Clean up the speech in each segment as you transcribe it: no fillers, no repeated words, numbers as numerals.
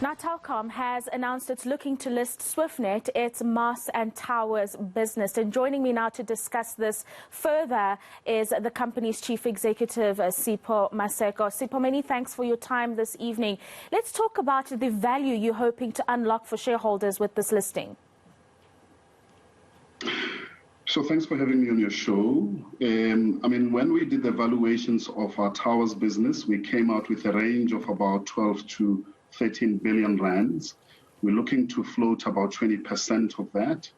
Now, Telkom has announced it's looking to list SwiftNet, its masts and towers business. And joining me now to discuss this further is the company's Chief Executive, Sipho Maseko. Sipho, many thanks for your time this evening. Let's talk about the value you're hoping to unlock for shareholders with this listing. So thanks for having me on your show. When we did the valuations of our towers business, we came out with a range of about 12 to 13 billion rands. We're looking to float about 20% of that,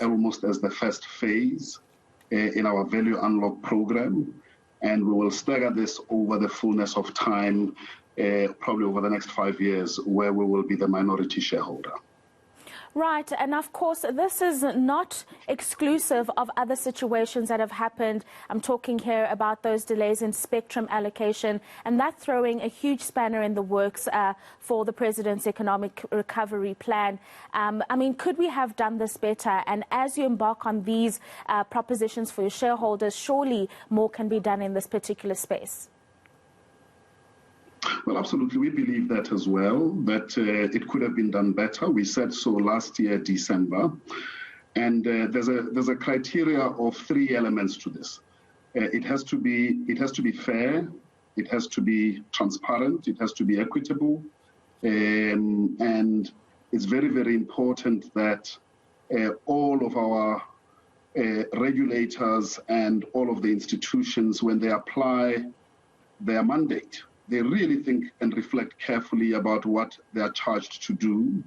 almost as the first phase in our value unlock program. And we will stagger this over the fullness of time, probably over the next 5 years, where we will be the minority shareholder. Right, and of course, this is not exclusive of other situations that have happened. I'm talking here about those delays in spectrum allocation, and that throwing a huge spanner in the works for the President's economic recovery plan. Could we have done this better? And as you embark on these propositions for your shareholders, surely more can be done in this particular space. Well, absolutely. We believe that as well, that it could have been done better. We said so last year, December. And there's a criteria of 3 elements to this. It has to be fair, it has to be transparent, it has to be equitable. And it's very, very important that all of our regulators and all of the institutions, when they apply their mandate, they really think and reflect carefully about what they are charged to do,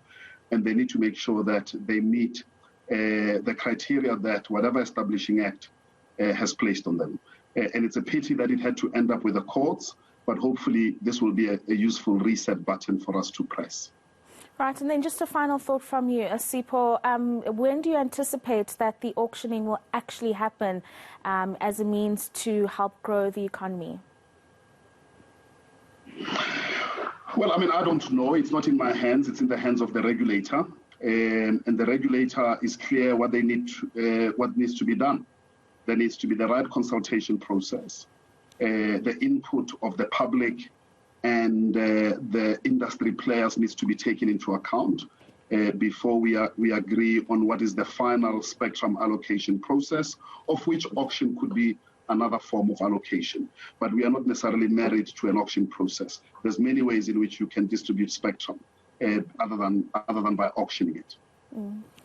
and they need to make sure that they meet the criteria that whatever establishing act has placed on them. And it's a pity that it had to end up with the courts, but hopefully this will be a useful reset button for us to press. Right, and then just a final thought from you, Sipho. When do you anticipate that the auctioning will actually happen as a means to help grow the economy? Well, I don't know. It's not in my hands. It's in the hands of the regulator. And the regulator is clear what needs to be done. There needs to be the right consultation process, the input of the public and the industry players needs to be taken into account before we agree on what is the final spectrum allocation process, of which auction could be another form of allocation. But we are not necessarily married to an auction process. There's many ways in which you can distribute spectrum other than by auctioning it.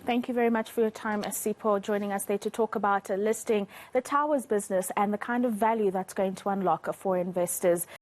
Thank you very much for your time, Sipho, joining us there to talk about listing the towers business and the kind of value that's going to unlock for investors.